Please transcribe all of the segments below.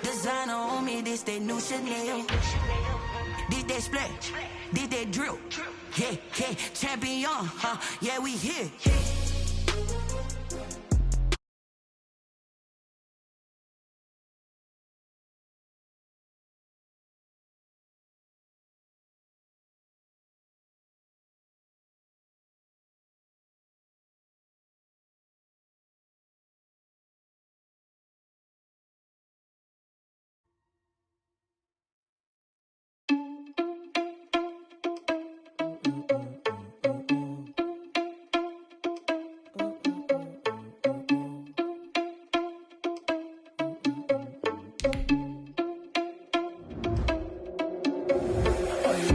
Designer on me, this that new Chanel. This that splat, this that drill. Yeah, yeah, champion, yeah, we here.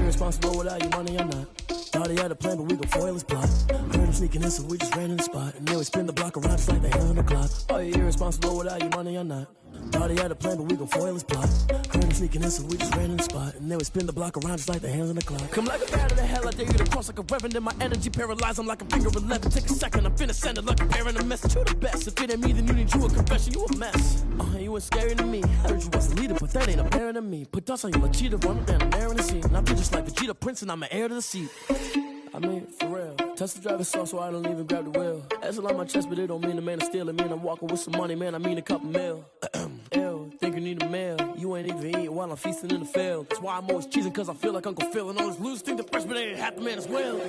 Responsible without your money or not. Thought he had a plan, but we gon' foil his plot. Heard him sneaking in, so we just ran in the spot. And then we spin the block around just like the hell on the clock. Are you irresponsible without your money or not? Thought he had a plan, but we gon' foil his plot. Heard him sneaking in, so we just ran in the spot. And then we spin the block around just like the hands on the clock. Come like a bat of the hell, I dare you to cross like a reverend. And my energy paralyzed, I'm like a finger 11. Take a second, I'm finna send it like a bear in a message. You the best, if it ain't me, then you need you a confession. You a mess. You ain't scary to me. Heard you was a leader, but that ain't apparent to me. Put dust on you like cheetah, run down an air in the scene. And I feel just like Vegeta Prince, and I'm an heir to the seat. I mean, for real. Touch the driver's sauce, so I don't even grab the wheel. That's a lot on my chest, but it don't mean the man is stealing. Man, I'm walking with some money, man, I mean a couple mil. Ew, think you need a meal. You ain't even eating while I'm feasting in the field. That's why I'm always cheesing, cause I feel like Uncle Phil. And all those losers think the freshman ain't half the man as well.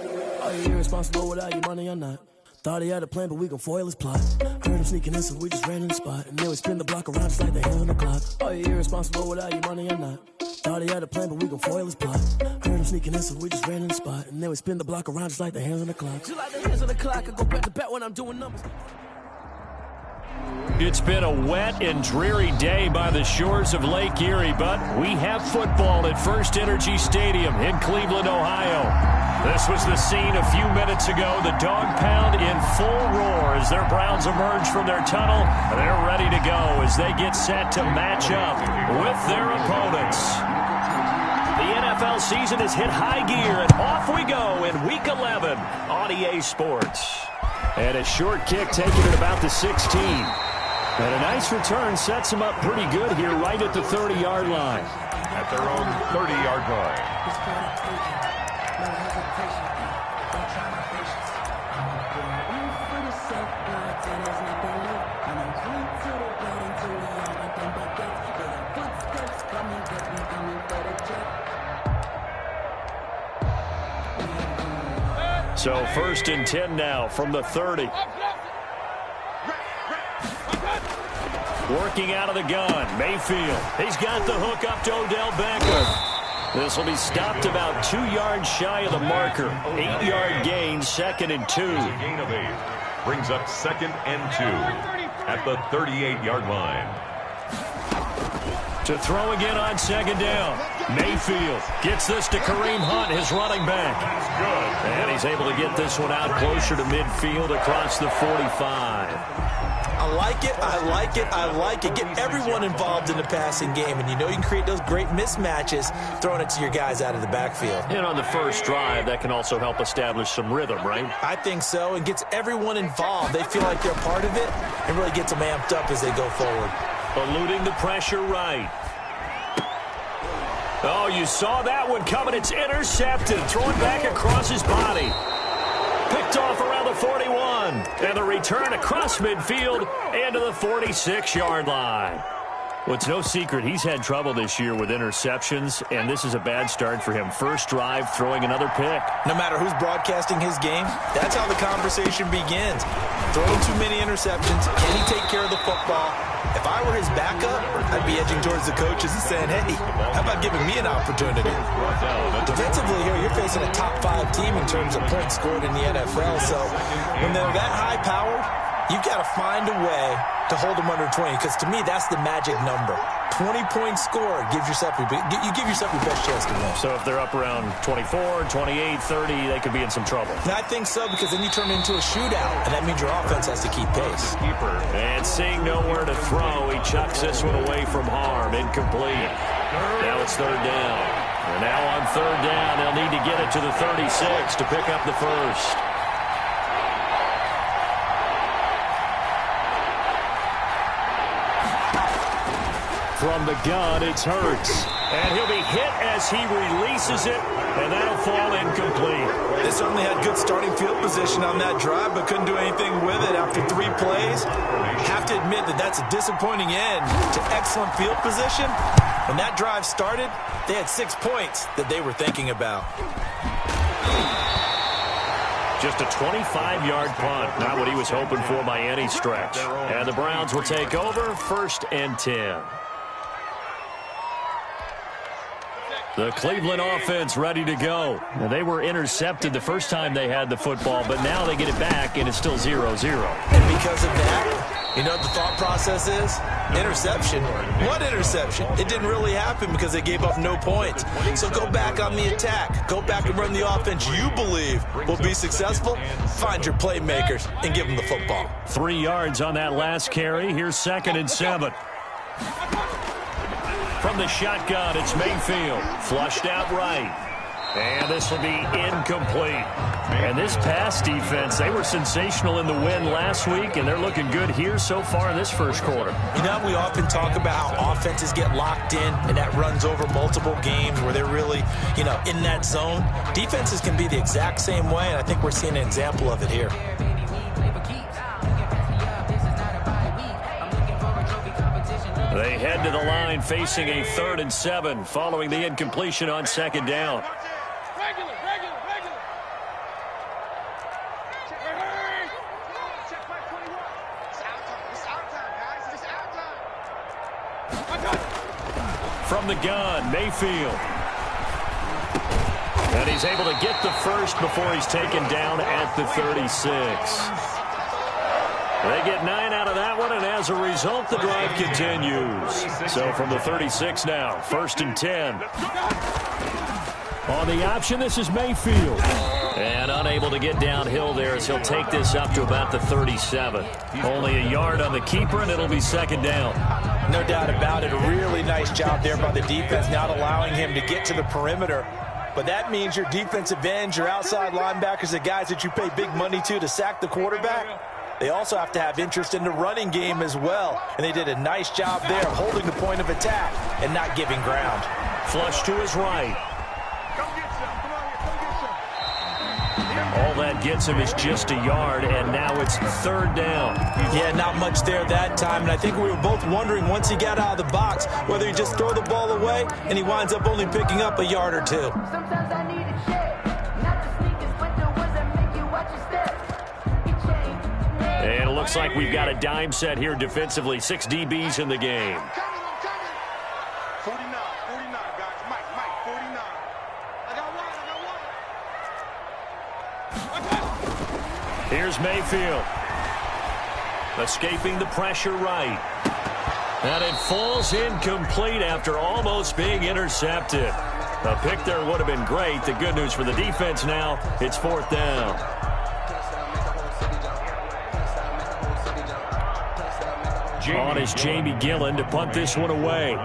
Are you irresponsible without your money or not? Thought he had a plan, but we gon' foil his plot. Heard him sneaking in, so we just ran in the spot. And then we spin the block around just like the hell on the clock. Are you irresponsible without your money or not? Thought he had a plan, but we gon' foil his plot. Heard him sneaking in, so we just ran in the spot. And then we spin the block around just like the hands on the clock. Just like the hands on the clock, I go back to bet when I'm doing numbers. It's been a wet and dreary day by the shores of Lake Erie, but we have football at First Energy Stadium in Cleveland, Ohio. This was the scene a few minutes ago. The dog pound in full roar as their Browns emerge from their tunnel. They're ready to go as they get set to match up with their opponents. The NFL season has hit high gear, and off we go in Week 11 on EA Sports. And a short kick taken at about the 16. And a nice return sets them up pretty good here right at the 30-yard line. At their own 30-yard line. So 1st and 10 now from the 30. Working out of the gun, Mayfield. He's got the hook up to Odell Beckham. This will be stopped about 2 yards shy of the marker. 8-yard gain, 2nd and 2. Gain of 8 brings up 2nd and 2 at the 38-yard line. To throw again on 2nd down. Mayfield gets this to Kareem Hunt, his running back. That's good. And he's able to get this one out closer to midfield across the 45. I like it, I like it, I like it. Get everyone involved in the passing game, and you know you can create those great mismatches throwing it to your guys out of the backfield. And on the first drive, that can also help establish some rhythm, right? I think so. It gets everyone involved. They feel like they're part of it and really gets them amped up as they go forward. Eluding the pressure right. Oh, you saw that one coming. It's intercepted. Throwing back across his body. Picked off around the 41. And the return across midfield into the 46-yard line. Well, it's no secret he's had trouble this year with interceptions, and this is a bad start for him. First drive, throwing another pick. No matter who's broadcasting his game, that's how the conversation begins. Throwing too many interceptions. Can he take care of the football? If I were his backup, I'd be edging towards the coaches and saying, hey, how about giving me an opportunity? Defensively here, you're facing a top 5 team in terms of points scored in the NFL. So when they're that high-powered, you've got to find a way to hold them under 20, because to me, that's the magic number. 20-point score gives yourself you give yourself your best chance to win. So if they're up around 24, 28, 30, they could be in some trouble. And I think so, because then you turn it into a shootout, and that means your offense has to keep pace. And seeing nowhere to throw, he chucks this one away from harm. Incomplete. Now it's 3rd down. And now on 3rd down, they'll need to get it to the 36 to pick up the first. From the gun, it's Hurts. And he'll be hit as he releases it, and that'll fall incomplete. They certainly had good starting field position on that drive, but couldn't do anything with it after 3 plays. Have to admit that that's a disappointing end to excellent field position. When that drive started, they had 6 points that they were thinking about. Just a 25-yard punt, not what he was hoping for by any stretch. And the Browns will take over, 1st and 10. The Cleveland offense ready to go. Now, they were intercepted the first time they had the football, but now they get it back, and it's still 0-0. And because of that, you know what the thought process is? Interception. What interception? It didn't really happen because they gave up no points. So go back on the attack. Go back and run the offense you believe will be successful. Find your playmakers and give them the football. 3 yards on that last carry. Here's 2nd and 7. From the shotgun, it's Mayfield. Flushed out right. And this will be incomplete. And this pass defense, they were sensational in the win last week, and they're looking good here so far in this first quarter. You know, we often talk about how offenses get locked in, and that runs over multiple games where they're really, in that zone. Defenses can be the exact same way, and I think we're seeing an example of it here. They head to the line facing a 3rd and 7 following the incompletion on 2nd down. From the gun, Mayfield. And he's able to get the first before he's taken down at the 36. They get 9 out of that one, and as a result, the drive continues. So from the 36 now, 1st and 10. On the option, this is Mayfield. And unable to get downhill there as he'll take this up to about the 37. Only a yard on the keeper, and it'll be 2nd down. No doubt about it. A really nice job there by the defense, not allowing him to get to the perimeter. But that means your defensive ends, your outside linebackers, the guys that you pay big money to sack the quarterback, they also have to have interest in the running game as well. And they did a nice job there of holding the point of attack and not giving ground. Flush to his right. All that gets him is just a yard, and now it's 3rd down. Yeah, not much there that time. And I think we were both wondering once he got out of the box whether he just throw the ball away and he winds up only picking up a yard or 2. Sometimes I need a check, not the sneakers, but the ones that make you watch your step. And it looks like we've got a dime set here defensively. 6 DBs in the game. 49, guys. Mike, 49. I got one. Here's Mayfield. Escaping the pressure right. And it falls incomplete after almost being intercepted. A pick there would have been great. The good news for the defense now, it's 4th down. On is Jamie Gillen to punt this one away.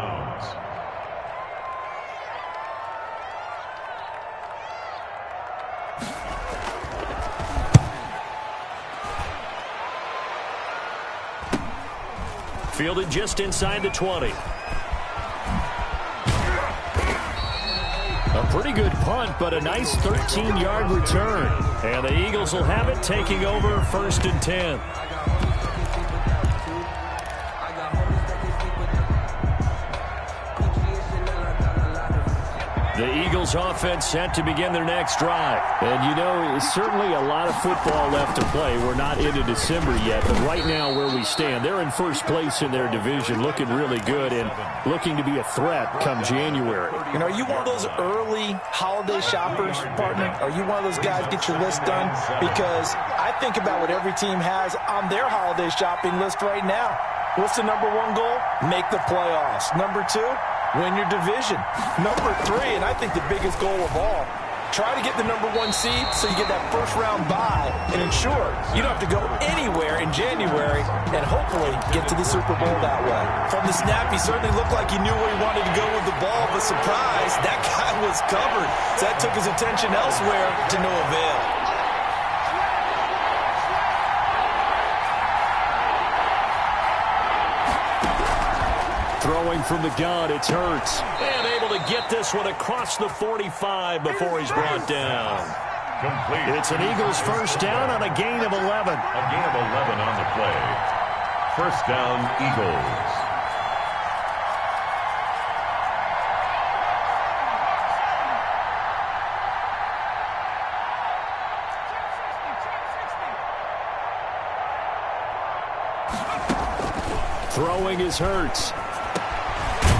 Fielded just inside the 20. A pretty good punt, but a nice 13-yard return. And the Eagles will have it, taking over 1st and 10. The Eagles offense set to begin their next drive. And, certainly a lot of football left to play. We're not into December yet, but right now where we stand, they're in first place in their division, looking really good and looking to be a threat come January. Are you one of those early holiday shoppers, partner? Are you one of those guys get your list done? Because I think about what every team has on their holiday shopping list right now. What's the number 1 goal? Make the playoffs. Number 2? Win your division. Number 3, and I think the biggest goal of all, try to get the number 1 seed so you get that first-round bye and ensure you don't have to go anywhere in January and hopefully get to the Super Bowl that way. From the snap, he certainly looked like he knew where he wanted to go with the ball, but surprise, that guy was covered. So that took his attention elsewhere to no avail. Throwing from the gun. It's Hurts. And able to get this one across the 45 before he's brought down. Complete. It's an Eagles first down on a gain of 11. A gain of 11 on the play. First down, Eagles. Throwing is Hurts.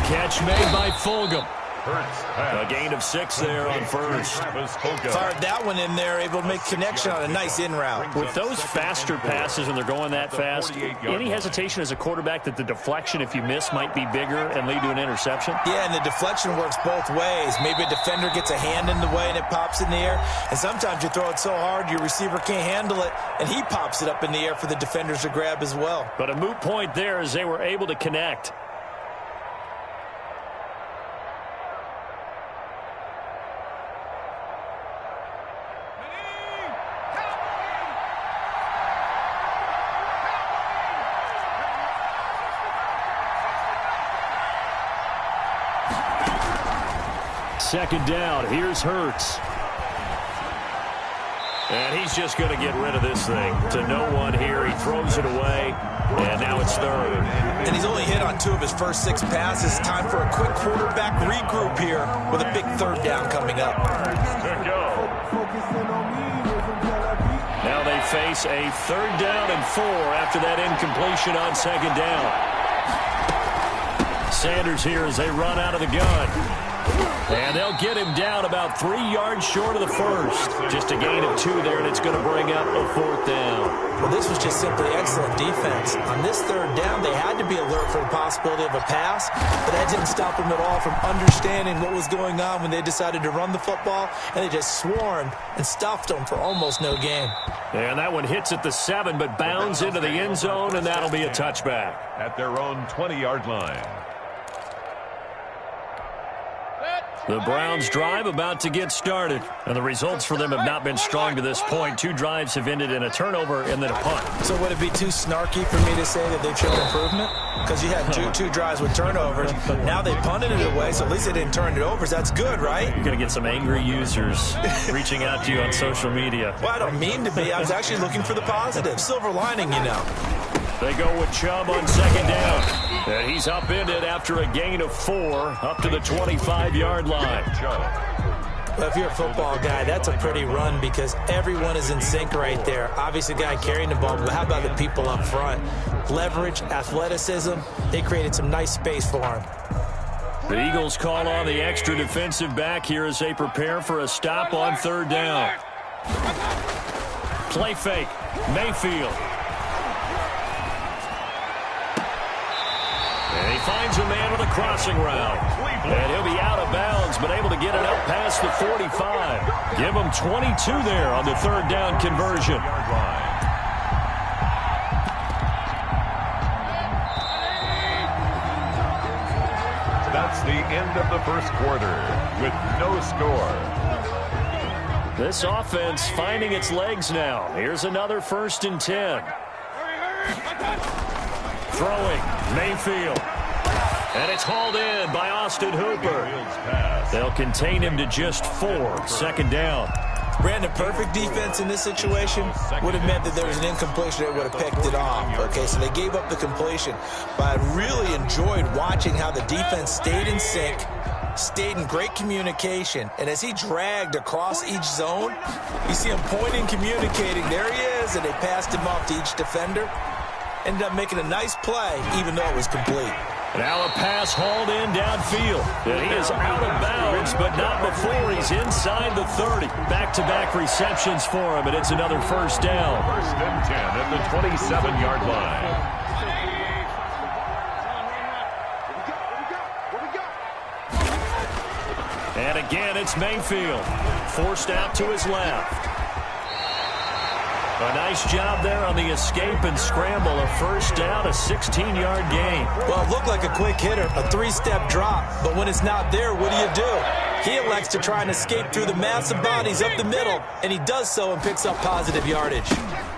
Catch made by Fulgham. Hurts A gain of 6 there on first. Fired that one in there, able to make connection on a nice in route. With those faster passes when they're going that fast, any hesitation as a quarterback that the deflection, if you miss, might be bigger and lead to an interception? Yeah, and the deflection works both ways. Maybe a defender gets a hand in the way and it pops in the air. And sometimes you throw it so hard your receiver can't handle it, and he pops it up in the air for the defenders to grab as well. But a moot point there as they were able to connect. Second down, here's Hurts. And he's just going to get rid of this thing to no one here. He throws it away, and now it's third. And he's only hit on 2 of his first 6 passes. Time for a quick quarterback regroup here with a big third down coming up. Now they face a third down and 4 after that incompletion on second down. Sanders here as they run out of the gun. And they'll get him down about 3 yards short of the first. Just a gain of 2 there, and it's going to bring up a 4th down. Well, this was just simply excellent defense. On this third down, they had to be alert for the possibility of a pass, but that didn't stop them at all from understanding what was going on when they decided to run the football, and they just swarmed and stuffed them for almost no gain. And that one hits at the 7, but bounds into the end zone, and that'll be a touchback. At their own 20-yard line. The Browns' drive about to get started, and the results for them have not been strong to this point. 2 drives have ended in a turnover and then a punt. So would it be too snarky for me to say that they've shown improvement? Because you had two drives with turnovers. Now they punted it away, so at least they didn't turn it over. So that's good, right? You're going to get some angry users reaching out to you on social media. Well, I don't mean to be. I was actually looking for the positive. Silver lining, you know. They go with Chubb on second down. And he's upended after a gain of 4 up to the 25-yard line. Well, if you're a football guy, that's a pretty run because everyone is in sync right there. Obviously, the guy carrying the ball, but how about the people up front? Leverage, athleticism, they created some nice space for him. The Eagles call on the extra defensive back here as they prepare for a stop on third down. Play fake, Mayfield. And he finds a man with a crossing route. And he'll be out of bounds, but able to get it up past the 45. Give him 22 there on the third down conversion. That's the end of the first quarter with no score. This offense finding its legs now. Here's another 1st and 10. Throwing, Mayfield. And it's hauled in by Austin Hooper. They'll contain him to just 4. Second down. Brandon, perfect defense in this situation would have meant that there was an incompletion that would have picked it off. Okay, so they gave up the completion. But I really enjoyed watching how the defense stayed in sync, stayed in great communication. And as he dragged across each zone, you see him pointing, communicating. There he is, and they passed him off to each defender. Ended up making a nice play, even though it was complete. Now a pass hauled in downfield. And he is out of bounds, but not before he's inside the 30. Back-to-back receptions for him, and it's another first down. 1st and 10 at the 27-yard line. And again, it's Mayfield. Forced out to his left. A nice job there on the escape and scramble. A first down, a 16-yard gain. Well, it looked like a quick hitter, a three-step drop. But when it's not there, what do? He elects to try and escape through the massive bodies up the middle, and he does so and picks up positive yardage.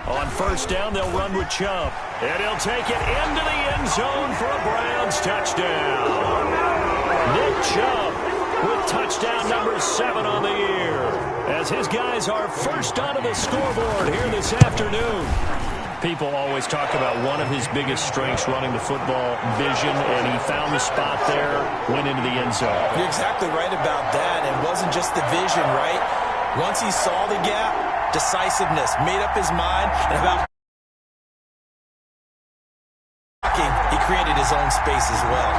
On first down, they'll run with Chubb. And he'll take it into the end zone for a Browns touchdown. Nick Chubb with touchdown number 7 on the year, as his guys are first onto the scoreboard here this afternoon. People always talk about one of his biggest strengths running the football, vision, and he found the spot there, went into the end zone. You're exactly right about that. It wasn't just the vision, right? Once he saw the gap, decisiveness, made up his mind, and about he created his own space as well.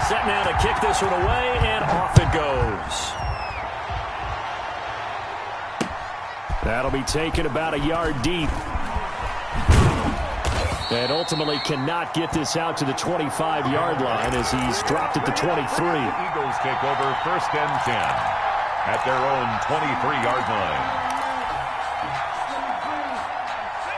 Set now to kick this one away, and off it goes. That'll be taken about a yard deep. And ultimately cannot get this out to the 25-yard line as he's dropped at the 23. The Eagles take over first and 10 at their own 23-yard line.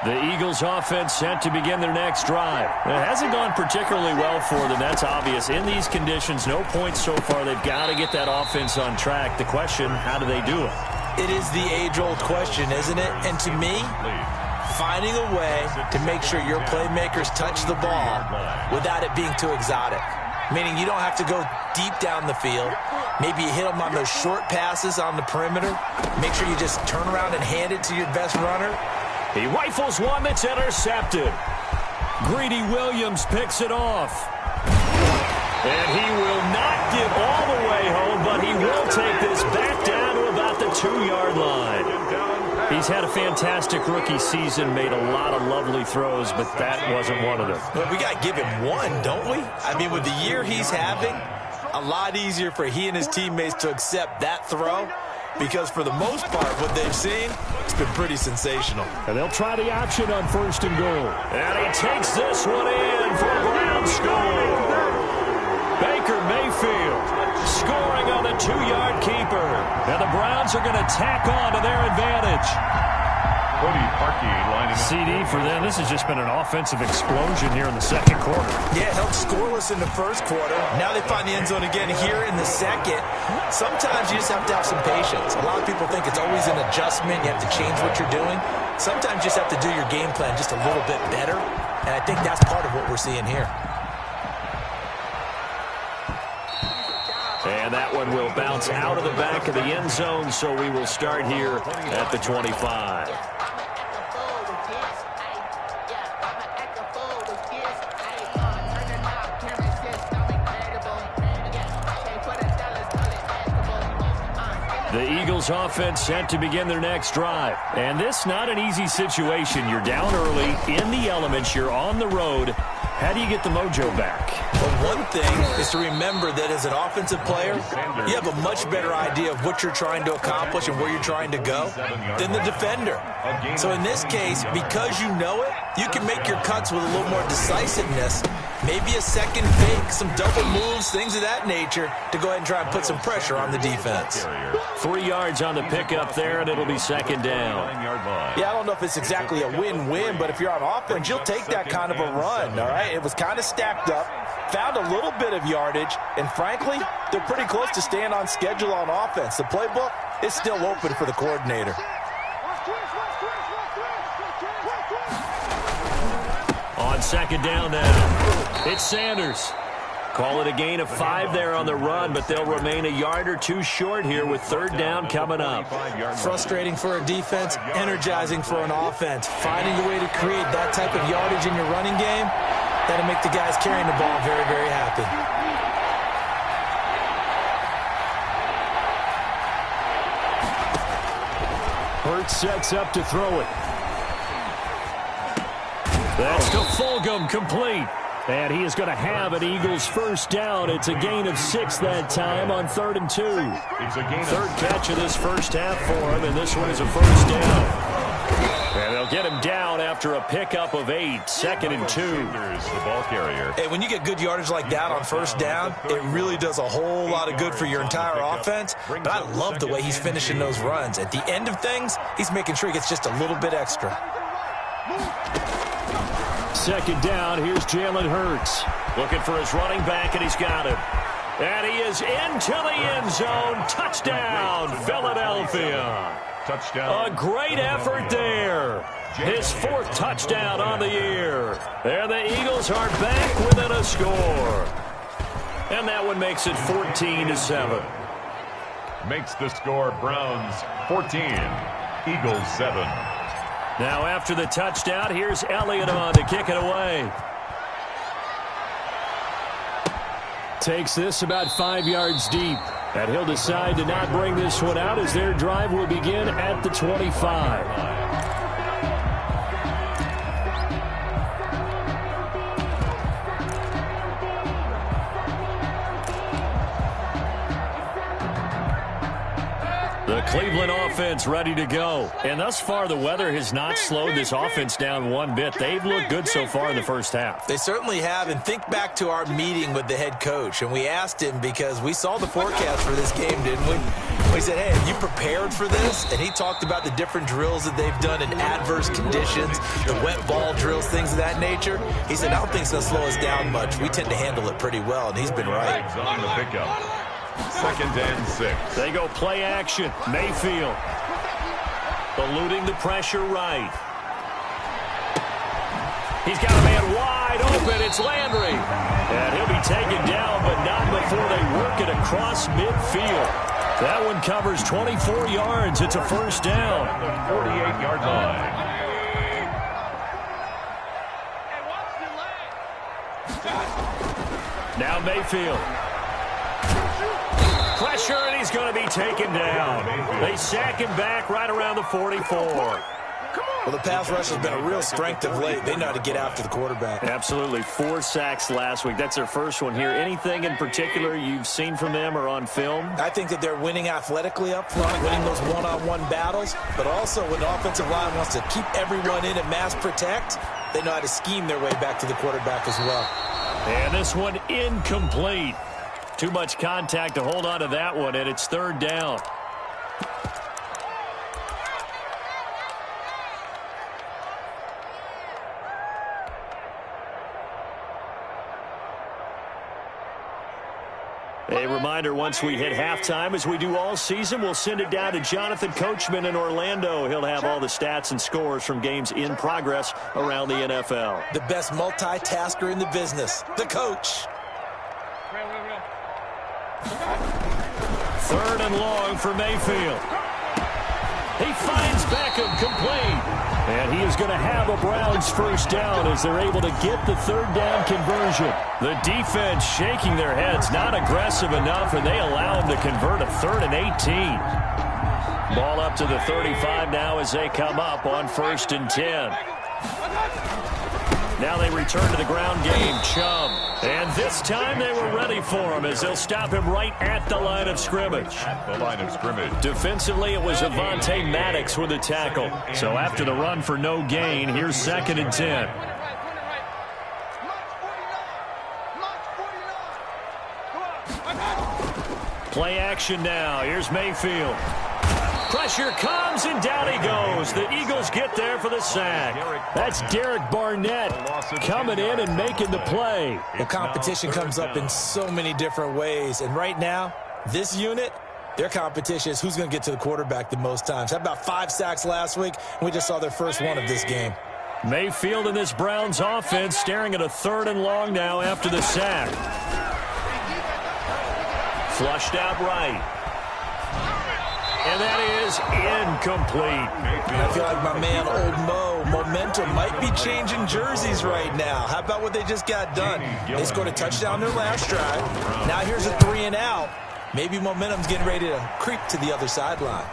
The Eagles offense set to begin their next drive. It hasn't gone particularly well for them. That's obvious. In these conditions, no points so far. They've got to get that offense on track. The question, how do they do it? It is the age-old question, isn't it? And to me, finding a way to make sure your playmakers touch the ball without it being too exotic. Meaning you don't have to go deep down the field. Maybe you hit them on those short passes on the perimeter. Make sure you just turn around and hand it to your best runner. He rifles one that's intercepted. Greedy Williams picks it off. And he will not get all the way home, but he will take this back down to about the 2-yard line. He's had a fantastic rookie season, made a lot of lovely throws, but that wasn't one of them. Well, we got to give him one, don't we? I mean, with the year he's having, a lot easier for he and his teammates to accept that throw. Because for the most part, what they've seen, it's been pretty sensational. And they'll try the option on first and goal. And he takes this one in for a Brown score. Baker Mayfield scoring on the 2-yard keeper. And the Browns are going to tack on to their advantage. Cody Parkey lining up. CD for them. This has just been an offensive explosion here in the second quarter. Yeah, held scoreless in the first quarter. Now they find the end zone again here in the second. Sometimes you just have to have some patience. A lot of people think it's always an adjustment. You have to change what you're doing. Sometimes you just have to do your game plan just a little bit better. And I think that's part of what we're seeing here. And that one will bounce out of the back of the end zone, so we will start here at the 25. The Eagles offense set to begin their next drive. And this not an easy situation. You're down early, in the elements, you're on the road. How do you get the mojo back? Well, one thing is to remember that as an offensive player, you have a much better idea of what you're trying to accomplish and where you're trying to go than the defender. So in this case, because you know it, you can make your cuts with a little more decisiveness. Maybe a second fake, some double moves, things of that nature to go ahead and try and put some pressure on the defense. 3 yards on the pickup there, and it'll be second down. Yeah, I don't know if it's exactly a win-win, but if you're on offense, you'll take that kind of a run, all right? It was kind of stacked up, found a little bit of yardage, and frankly, they're pretty close to staying on schedule on offense. The playbook is still open for the coordinator. On second down now, it's Sanders. Call it a gain of 5 there on the run, but they'll remain a yard or two short here with third down coming up. Frustrating for a defense, energizing for an offense. Finding a way to create that type of yardage in your running game, that'll make the guys carrying the ball very, very happy. Hurts sets up to throw it. That's to Fulgham, complete. And he is going to have an Eagles first down. It's a gain of 6 that time on 3rd and 2. Third catch of this first half for him, and this one is a first down. And They'll get him down after a pickup of 8, 2nd and 2. The ball carrier. Hey, when you get good yardage like that on first down, it really does a whole lot of good for your entire offense. But I love the way he's finishing those runs. At the end of things, he's making sure he gets just a little bit extra. 2nd down, here's Jalen Hurts. Looking for his running back, and he's got him. And he is into the end zone. Touchdown, Philadelphia. Touchdown. A great effort there. His 4th touchdown on the year. And the Eagles are back within a score. And that one makes it 14-7. Makes the score Browns 14, Eagles 7. Now after the touchdown, here's Elliott on to kick it away. Takes this about 5 yards deep. And he'll decide to not bring this one out as their drive will begin at the 25. The Cleveland offense ready to go. And thus far, the weather has not slowed this offense down one bit. They've looked good so far in the first half. They certainly have. And think back to our meeting with the head coach. And we asked him because we saw the forecast for this game, didn't we? We said, hey, have you prepared for this? And he talked about the different drills that they've done in adverse conditions, the wet ball drills, things of that nature. He said, I don't think it's going to slow us down much. We tend to handle it pretty well, and he's been right. On the pickup. 2nd and 6. They go play action. Mayfield eluding the pressure right. He's got a man wide open. It's Landry. And he'll be taken down, but not before they work it across midfield. That one covers 24 yards. It's a first down. The 48-yard line. Now Mayfield. Pressure, and he's going to be taken down. They sack him back right around the 44. Well, the pass rush has been a real strength of late. They know how to get after the quarterback. Absolutely. 4 sacks last week. That's their first one here. Anything in particular you've seen from them or on film? I think that they're winning athletically up front, winning those one-on-one battles, but also when the offensive line wants to keep everyone in and mass protect, they know how to scheme their way back to the quarterback as well. And this one incomplete. Too much contact to hold on to that one, and it's 3rd down. A reminder, once we hit halftime, as we do all season, we'll send it down to Jonathan Coachman in Orlando. He'll have all the stats and scores from games in progress around the NFL. The best multitasker in the business, the coach. 3rd and long for Mayfield. He finds Beckham complete. And he is going to have a Browns first down as they're able to get the 3rd down conversion. The defense shaking their heads, not aggressive enough, and they allow him to convert a 3rd and 18. Ball up to the 35 now as they come up on 1st and 10. Now they return to the ground game. Chubb. And this time they were ready for him as they'll stop him right at the line of scrimmage. At the line of scrimmage. Defensively, it was Avonte Maddox with a tackle. So after the run for no gain, here's 2nd and 10. Play action now. Here's Mayfield. Pressure comes, and down he goes. The Eagles get there for the sack. That's Derek Barnett coming in and making the play. Well, competition comes up in so many different ways. And right now, this unit, their competition is who's going to get to the quarterback the most times. Had about 5 sacks last week, and we just saw their first one of this game. Mayfield in this Browns offense staring at a 3rd and long now after the sack. Flushed out right. And that is incomplete. And I feel like my man, Old Mo, momentum might be changing jerseys right now. How about what they just got done? They scored a touchdown their last drive. Now here's a 3 and out. Maybe momentum's getting ready to creep to the other sideline.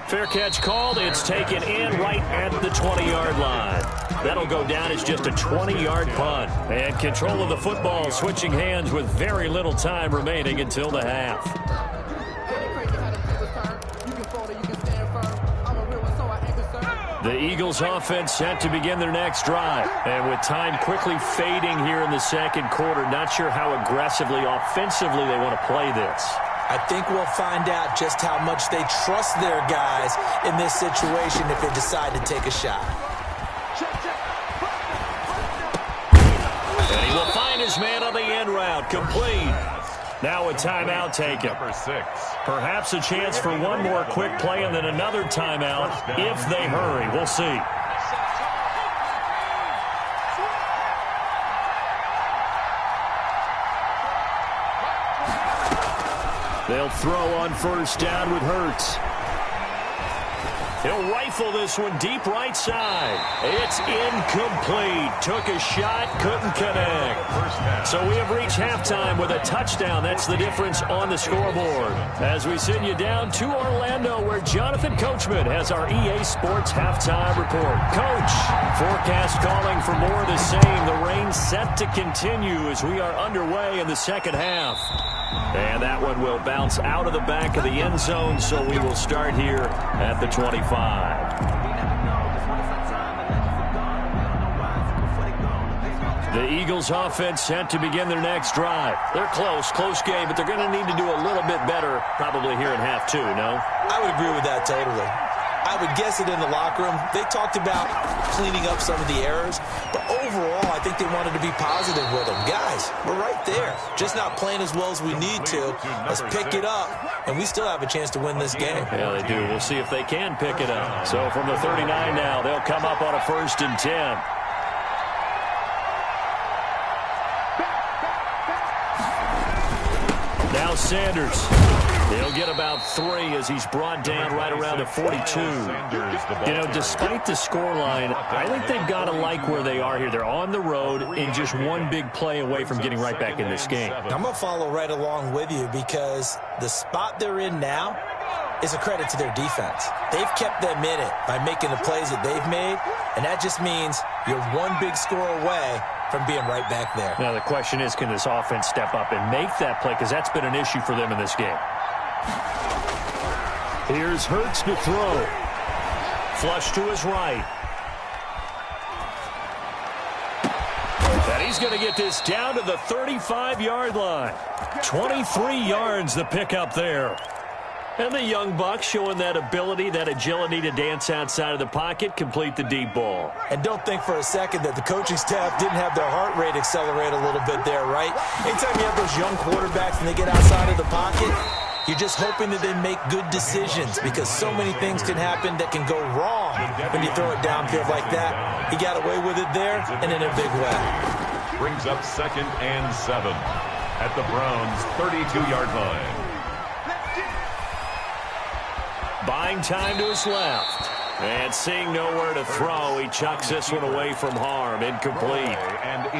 Fair catch called. It's taken in right at the 20-yard line. That'll go down as just a 20-yard punt. And control of the football switching hands with very little time remaining until the half. The Eagles offense set to begin their next drive. And with time quickly fading here in the second quarter, not sure how aggressively, offensively they want to play this. I think we'll find out just how much they trust their guys in this situation if they decide to take a shot. And he will find his man on the end route, complete. Now a timeout taken. Number 6. Perhaps a chance for one more quick play and then another timeout if they hurry. We'll see. They'll throw on first down with Hurts. He'll rifle this one deep right side. It's incomplete. Took a shot, couldn't connect. So we have reached halftime with a touchdown. That's the difference on the scoreboard. As we send you down to Orlando, where Jonathan Coachman has our EA Sports halftime report. Coach, forecast calling for more of the same. The rain set to continue as we are underway in the second half. And that one will bounce out of the back of the end zone, so we will start here at the 25. The Eagles offense set to begin their next drive. They're close game, but they're going to need to do a little bit better probably here in half two, no? I would agree with that totally. I would guess it in the locker room. They talked about cleaning up some of the errors, but overall, I think they wanted to be positive with them. Guys, we're right there. Just not playing as well as we need to. Let's pick it up, and we still have a chance to win this game. Yeah, they do. We'll see if they can pick it up. So from the 39 now, they'll come up on a 1st and 10. Now Sanders. He'll get about 3 as he's brought down right around the 42. You know, despite the scoreline, I think they've got to like where they are here. They're on the road and just one big play away from getting right back in this game. I'm going to follow right along with you because the spot they're in now is a credit to their defense. They've kept them in it by making the plays that they've made, and that just means you're one big score away from being right back there. Now, the question is, can this offense step up and make that play? Because that's been an issue for them in this game. Here's Hurts to throw. Flush to his right. And he's going to get this down to the 35-yard line. 23 yards the pickup there. And the young buck showing that ability, that agility to dance outside of the pocket, complete the deep ball. And don't think for a second that the coaching staff didn't have their heart rate accelerate a little bit there, right? Anytime you have those young quarterbacks and they get outside of the pocket, you're just hoping that they make good decisions because so many things can happen that can go wrong when you throw it downfield like that. He got away with it there and in a big way. Brings up 2nd and 7 at the Browns' 32-yard line. Buying time to his left. And seeing nowhere to throw, he chucks this one away from harm. Incomplete.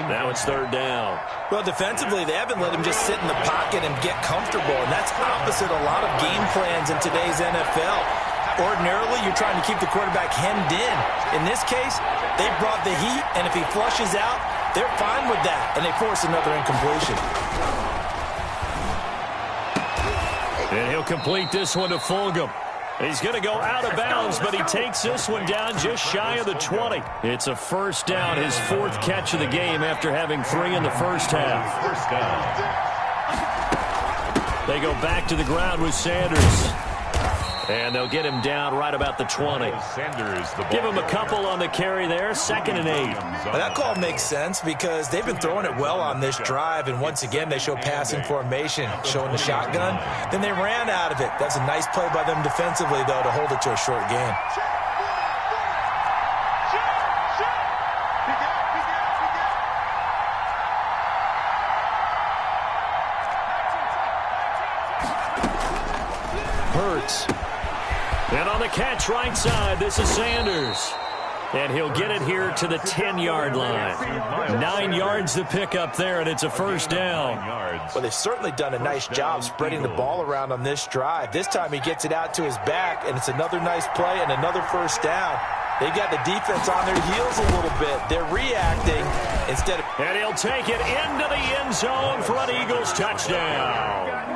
Now it's 3rd down. Well, defensively, they haven't let him just sit in the pocket and get comfortable, and that's opposite a lot of game plans in today's NFL. Ordinarily, you're trying to keep the quarterback hemmed in. In this case, they brought the heat, and if he flushes out, they're fine with that, and they force another incompletion. And he'll complete this one to Fulgham. He's going to go out of bounds, but he takes this one down just shy of the 20. It's a 1st down, his 4th catch of the game after having 3 in the first half. They go back to the ground with Sanders. And they'll get him down right about the 20. Give him a couple on the carry there, 2nd and 8. Well, that call makes sense because they've been throwing it well on this drive, and once again they show passing formation, showing the shotgun. Then they ran out of it. That's a nice play by them defensively, though, to hold it to a short gain. Hurts. And on the catch right side, this is Sanders. And he'll get it here to the 10-yard line. 9 yards to pick up there, and it's a 1st down. Well, they've certainly done a nice job spreading the ball around on this drive. This time he gets it out to his back, and it's another nice play and another 1st down. They've got the defense on their heels a little bit. They're reacting instead of... And he'll take it into the end zone for an Eagles touchdown.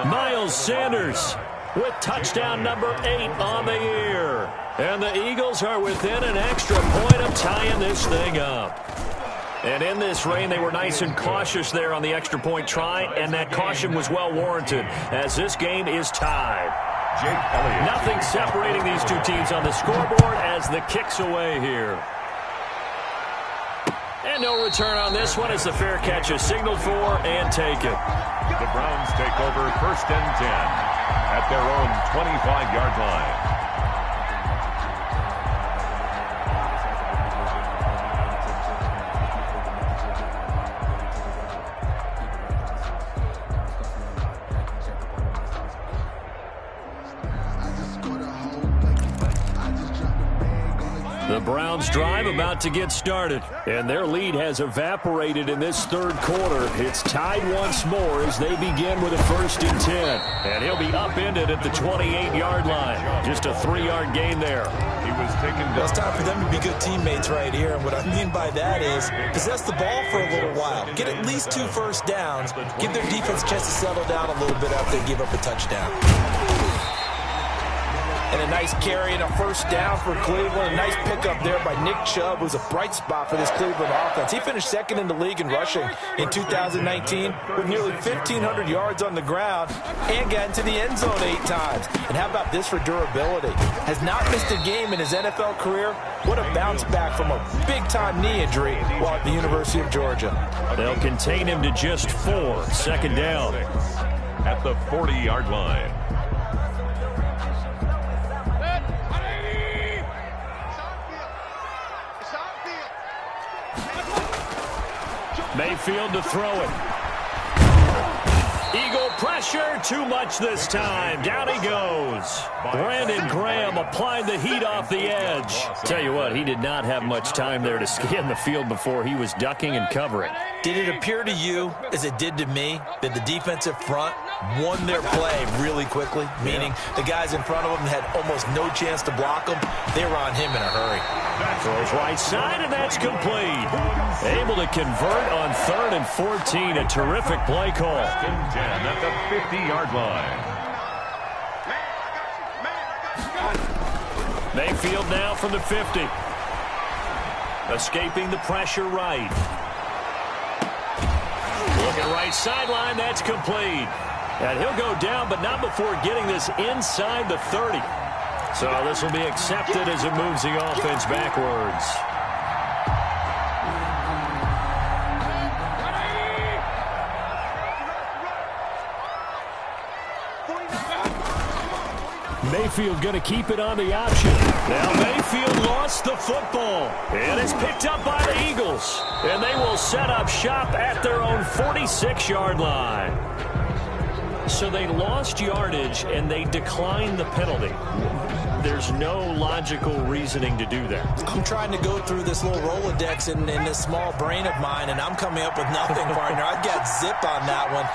Miles Sanders. with touchdown number 8 on the year. And the Eagles are within an extra point of tying this thing up. And in this rain, they were nice and cautious there on the extra point try, and that caution was well warranted as this game is tied. Nothing separating these two teams on the scoreboard as the kick's away here. And no return on this one as the fair catch is signaled for and taken. The Browns take over 1st and 10 at their own 25-yard line. The Browns drive about to get started, and their lead has evaporated in this third quarter. It's tied once more as they begin with a 1st and 10. And he'll be upended at the 28-yard line. Just a 3-yard gain there. He was taken down. Well, it's time for them to be good teammates right here. And what I mean by that is possess the ball for a little while. Get at least 2 first downs. Give their defense a chance to settle down a little bit after they give up a touchdown. And a nice carry and a 1st down for Cleveland. A nice pickup there by Nick Chubb, who's a bright spot for this Cleveland offense. He finished 2nd in the league in rushing in 2019 with nearly 1,500 yards on the ground and got into the end zone 8 times. And how about this for durability? Has not missed a game in his NFL career. What a bounce back from a big-time knee injury while at the University of Georgia. They'll contain him to just 4. 2nd down. At the 40-yard line. Mayfield to throw it. Eagle pressure, too much this time. Down he goes. Brandon Graham applied the heat off the edge. Tell you what, he did not have much time there to scan the field before he was ducking and covering. Did it appear to you, as it did to me, that the defensive front won their play really quickly? Meaning the guys in front of them had almost no chance to block them. They were on him in a hurry. Throws right side, and that's complete. Able to convert on 3rd and 14. A terrific play call. 10 at the 50-yard line. Mayfield now from the 50. Escaping the pressure right. Looking right sideline, that's complete. And he'll go down, but not before getting this inside the 30. So this will be accepted as it moves the offense backwards. Mayfield going to keep it on the option. Now Mayfield lost the football. And it's picked up by the Eagles. And they will set up shop at their own 46-yard line. So they lost yardage and they declined the penalty. There's no logical reasoning to do that. I'm trying to go through this little Rolodex in this small brain of mine, and I'm coming up with nothing, partner. I've got zip on that one.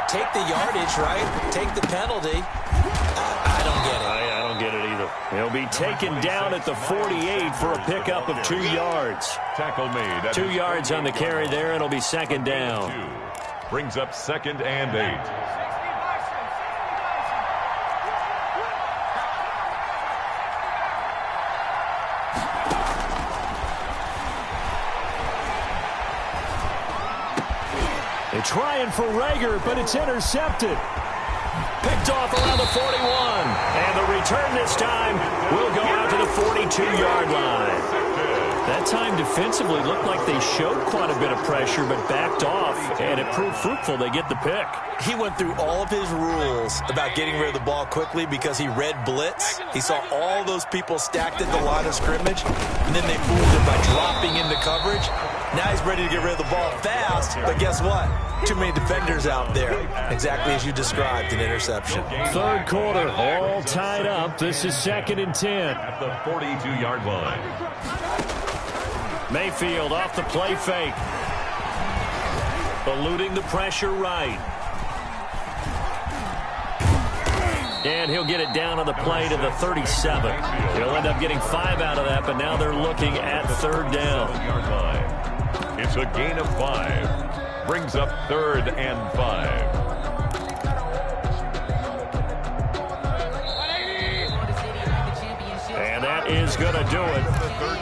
Take the yardage, right? Take the penalty. I don't get it. I don't get it either. He'll be taken down at the 48 for a pickup of 2 yards. Tackle made. 2 yards on the carry there. It'll be 2nd down. Brings up 2nd and 8. They're trying for Rager, but it's intercepted. Picked off around the 41. And the return this time will go out to the 42-yard line. That time defensively looked like they showed quite a bit of pressure but backed off, and it proved fruitful. They get the pick. He went through all of his rules about getting rid of the ball quickly because he read blitz. He saw all those people stacked at the line of scrimmage, and then they fooled him by dropping into coverage. Now he's ready to get rid of the ball fast, but guess what? Too many defenders out there. Exactly as you described, an interception. Third quarter, all tied up. This is 2nd and 10. At the 42-yard line. Mayfield off the play fake. Eluding the pressure right. And he'll get it down on the play to the 37. He'll end up getting 5 out of that, but now they're looking at 3rd down. It's a gain of 5. Brings up 3rd and 5. is going to do it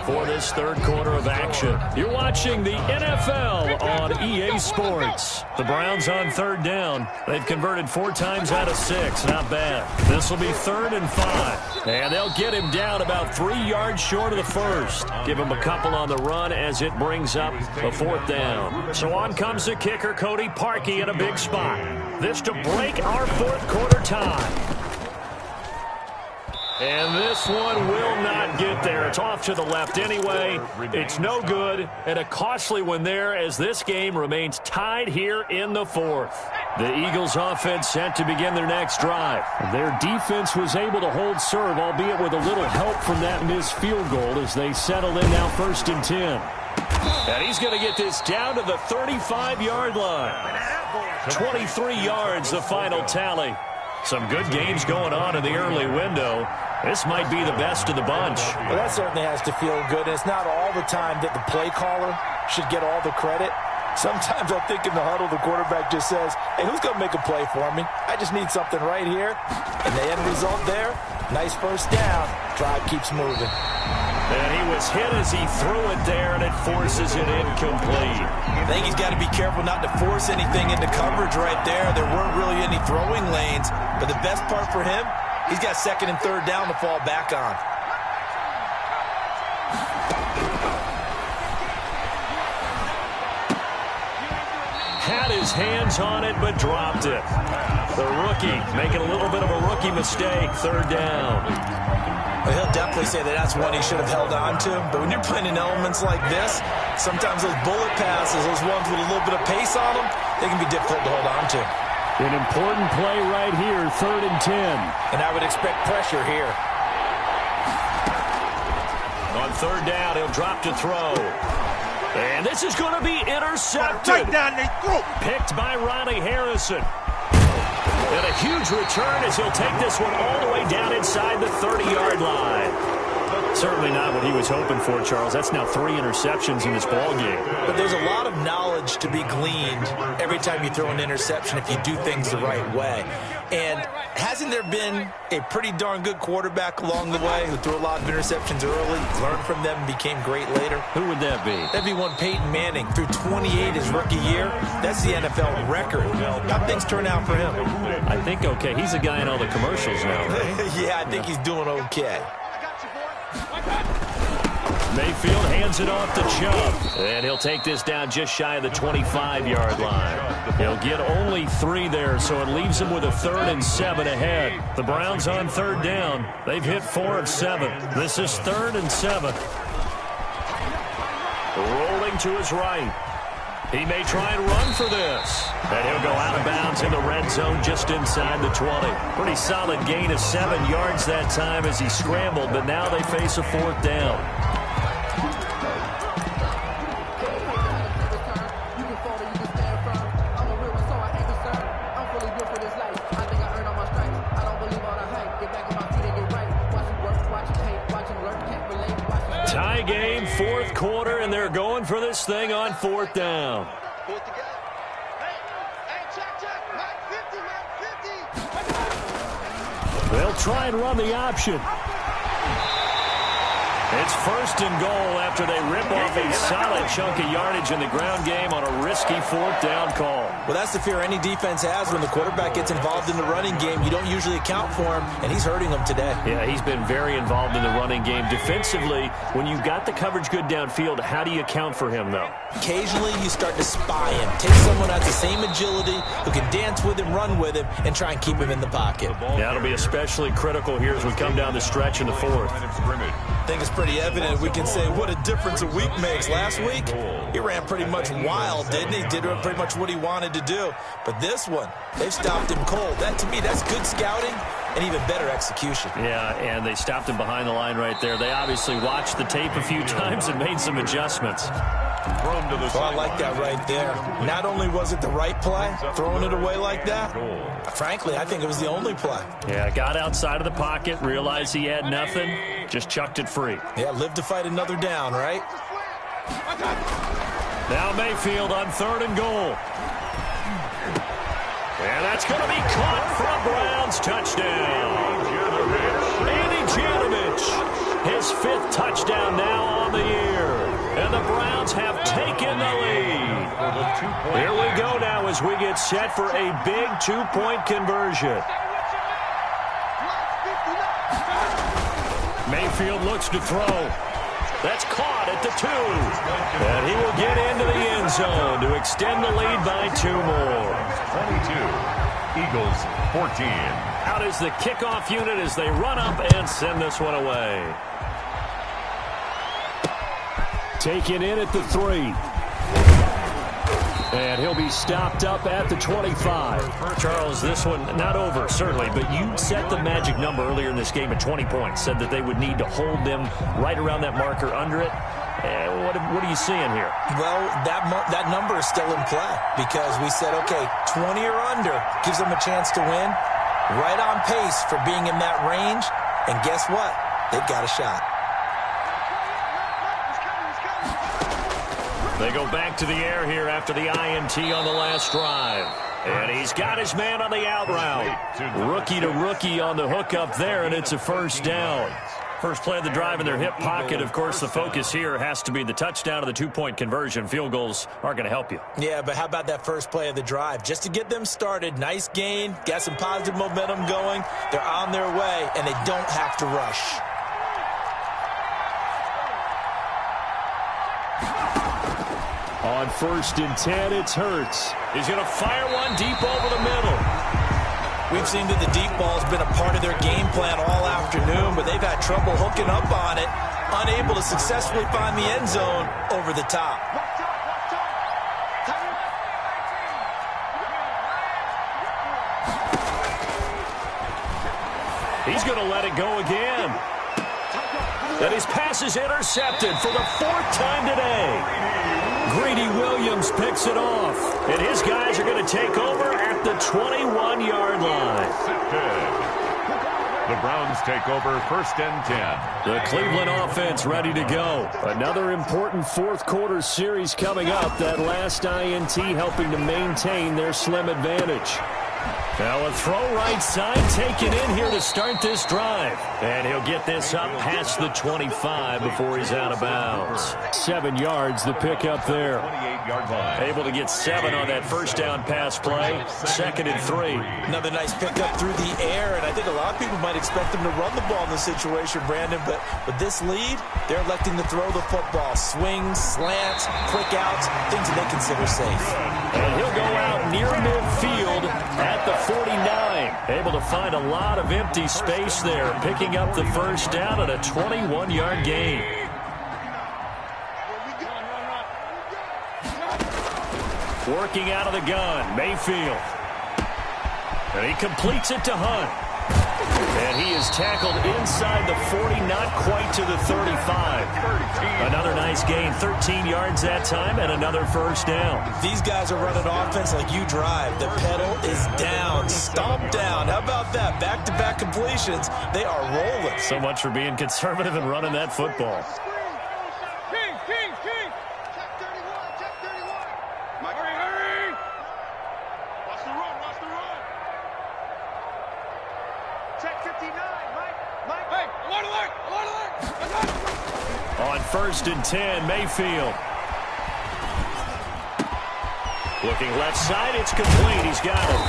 for this third quarter of action. You're watching the NFL on EA Sports. The Browns on third down. They've converted 4 times out of 6. Not bad. This will be 3rd and 5. And they'll get him down about 3 yards short of the first. Give him a couple on the run as it brings up a 4th down. So on comes the kicker, Cody Parkey, in a big spot. This to break our 4th quarter tie. And this one will not get there. It's off to the left anyway. It's no good, and a costly one there as this game remains tied here in the 4th. The Eagles offense set to begin their next drive. Their defense was able to hold serve, albeit with a little help from that missed field goal as they settle in now 1st and 10. And he's going to get this down to the 35-yard line. 23 yards, the final tally. Some good games going on in the early window. This might be the best of the bunch. Well, that certainly has to feel good. And it's not all the time that the play caller should get all the credit. Sometimes I think in the huddle, the quarterback just says, hey, who's going to make a play for me? I just need something right here. And the end result there, nice first down. Drive keeps moving. And he was hit as he threw it there, and it forces it incomplete. I think he's got to be careful not to force anything into coverage right there. There weren't really any throwing lanes. But the best part for him, he's got 2nd and 3rd down to fall back on. Had his hands on it, but dropped it. The rookie making a little bit of a rookie mistake, 3rd down. Well, he'll definitely say that that's one he should have held on to. But when you're playing in elements like this, sometimes those bullet passes, those ones with a little bit of pace on them, they can be difficult to hold on to. An important play right here, 3rd and 10. And I would expect pressure here. On 3rd down, he'll drop to throw. And this is going to be intercepted. Right down their throat. Picked by Ronnie Harrison. And a huge return as he'll take this one all the way down inside the 30-yard line. Certainly not what he was hoping for, Charles. That's now 3 interceptions in this ballgame. But there's a lot of knowledge to be gleaned every time you throw an interception if you do things the right way. And hasn't there been a pretty darn good quarterback along the way who threw a lot of interceptions early, learned from them, and became great later? Who would that be? That'd be one Peyton Manning. Threw 28 his rookie year. That's the NFL record. How things turn out for him? I think okay. He's a guy in all the commercials now, right? Yeah, I think he's doing okay. Mayfield hands it off to Chubb. And he'll take this down just shy of the 25-yard line. He'll get only 3 there, so it leaves him with a 3rd and 7 ahead. The Browns on 3rd down. They've hit 4 of 7. This is 3rd and 7. Rolling to his right. He may try and run for this. And he'll go out of bounds in the red zone just inside the 20. Pretty solid gain of 7 yards that time as he scrambled, but now they face a 4th down. Tie game, 4th quarter, and they're going for this thing on 4th down. They'll try and run the option. It's 1st and goal after they rip off a solid chunk of yardage in the ground game on a risky 4th down call. Well, that's the fear any defense has when the quarterback gets involved in the running game. You don't usually account for him, and he's hurting them today. Yeah, he's been very involved in the running game. Defensively, when you've got the coverage good downfield, how do you account for him, though? Occasionally, you start to spy him. Take someone who has the same agility, who can dance with him, run with him, and try and keep him in the pocket. That'll be especially critical here as we come down the stretch in the 4th. I think it's pretty evident. We can say what a difference a week makes. Last week, he ran pretty much wild, didn't he? Did pretty much what he wanted to do. But this one, they've stopped him cold. That, to me, that's good scouting and even better execution. Yeah, and they stopped him behind the line right there. They obviously watched the tape a few times and made some adjustments. Well, I like that right there. Not only was it the right play, throwing it away like that, frankly, I think it was the only play. Yeah, got outside of the pocket, realized he had nothing, just chucked it free. Yeah, live to fight another down, right? Now Mayfield on 3rd and goal. And that's going to be caught from Browns. Touchdown. Andy Janovich. His 5th touchdown now on the year. And the Browns have taken the lead. Here we go now as we get set for a big 2-point conversion. Mayfield looks to throw. That's caught at the 2. And he will get into the end zone to extend the lead by 2 more. 22. Eagles 14. Out is the kickoff unit as they run up and send this one away. Taken in at the 3. And he'll be stopped up at the 25. Charles, this one not over, certainly, but you set the magic number earlier in this game at 20 points. Said that they would need to hold them right around that marker under it. What are you seeing here? Well, that number is still in play because we said, okay, 20 or under gives them a chance to win. Right on pace for being in that range. And guess what? They've got a shot. They go back to the air here after the INT on the last drive. And he's got his man on the out route. Rookie to rookie on the hook up there, and it's a first down. First play of the drive in their hip pocket. Of course, the focus here has to be the touchdown of the 2-point conversion. Field goals aren't going to help you. Yeah, but how about that first play of the drive? Just to get them started, nice gain, got some positive momentum going. They're on their way, and they don't have to rush. On 1st and 10, it's Hurts. He's going to fire one deep over the middle. We've seen that the deep ball has been a part of their game plan all afternoon, but they've had trouble hooking up on it, unable to successfully find the end zone over the top. He's going to let it go again. And his pass is intercepted for the 4th time today. Greedy Williams picks it off. And his guys are going to take over at the 21-yard line. The Browns take over 1st and 10. The Cleveland offense ready to go. Another important 4th quarter series coming up. That last INT helping to maintain their slim advantage. Now a throw right side taken in here to start this drive. And he'll get this up past the 25 before he's out of bounds. 7 yards, the pickup there. 28-yard line. Able to get 7 on that first down pass play. 2nd and 3. Another nice pickup through the air, and I think a lot of people might expect them to run the ball in this situation, Brandon, but with this lead, they're electing to throw the football. Swings, slants, quick outs, things that they consider safe. And he'll go out near midfield at the 49. Able to find a lot of empty space there, picking up the first down at a 21-yard gain. Working out of the gun, Mayfield. And he completes it to Hunt. And he is tackled inside the 40, not quite to the 35. Another nice gain, 13 yards that time, and another first down. These guys are running offense like you drive. The pedal is down, stomp down. How about that? Back-to-back completions. They are rolling. So much for being conservative and running that football. On 1st and 10, Mayfield. Looking left side, it's complete. He's got it.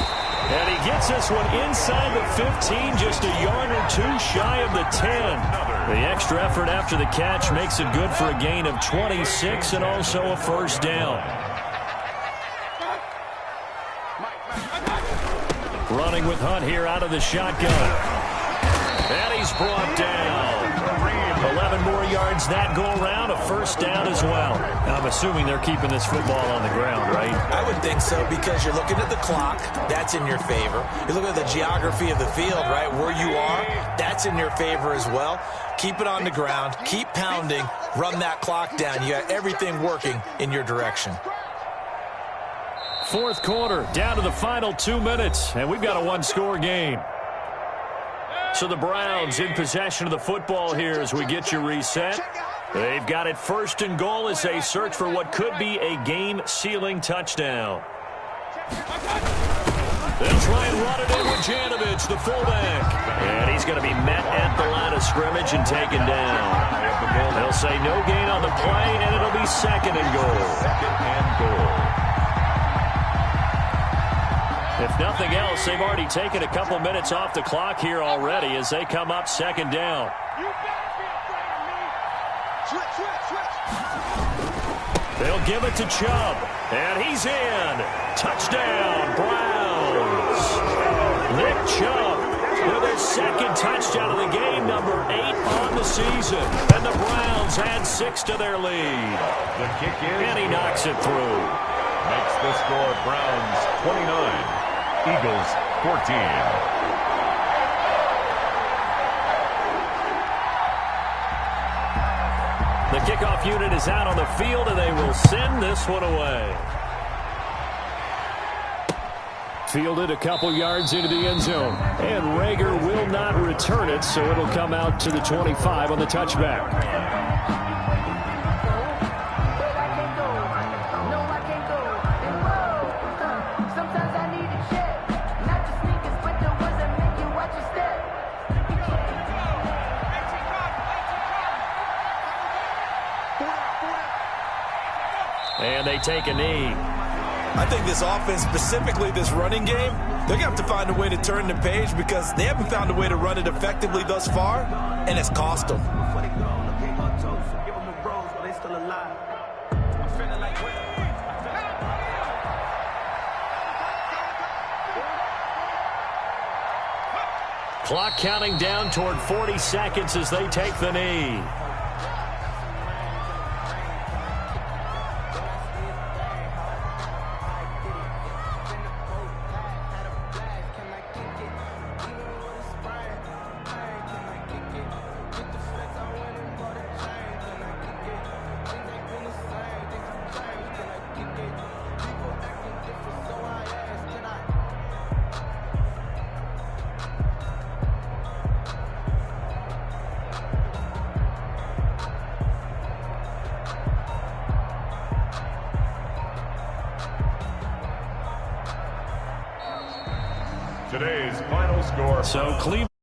And he gets this one inside the 15, just a yard or 2 shy of the 10. The extra effort after the catch makes it good for a gain of 26 and also a first down. Running with Hunt here out of the shotgun. And he's brought down. 11 more yards that go around, a first down as well. Now, I'm assuming they're keeping this football on the ground, right? I would think so because you're looking at the clock. That's in your favor. You're looking at the geography of the field, right? Where you are, that's in your favor as well. Keep it on the ground. Keep pounding. Run that clock down. You got everything working in your direction. 4th quarter, down to the final 2 minutes, and we've got a one-score game. So the Browns in possession of the football here as we get you reset. They've got it 1st and goal as they search for what could be a game-sealing touchdown. They'll try and run it in with Janovich, the fullback. And he's going to be met at the line of scrimmage and taken down. They'll say no gain on the play, and it'll be second and goal. Second and goal. If nothing else, they've already taken a couple minutes off the clock here already as they come up second down. You better be afraid of me. Switch. They'll give it to Chubb, and he's in. Touchdown, Browns. Nick Chubb with his second touchdown of the game, number 8 on the season. And the Browns add 6 to their lead. The kick is. And he knocks it through. Makes the score Browns 29, Eagles 14. The kickoff unit is out on the field, and they will send this one away. Fielded a couple yards into the end zone. And Rager will not return it, so it'll come out to the 25 on the touchback. And they take a knee. I think this offense, specifically this running game, they're going to have to find a way to turn the page because they haven't found a way to run it effectively thus far, and it's cost them. Clock counting down toward 40 seconds as they take the knee. Today's final score. So Cleveland.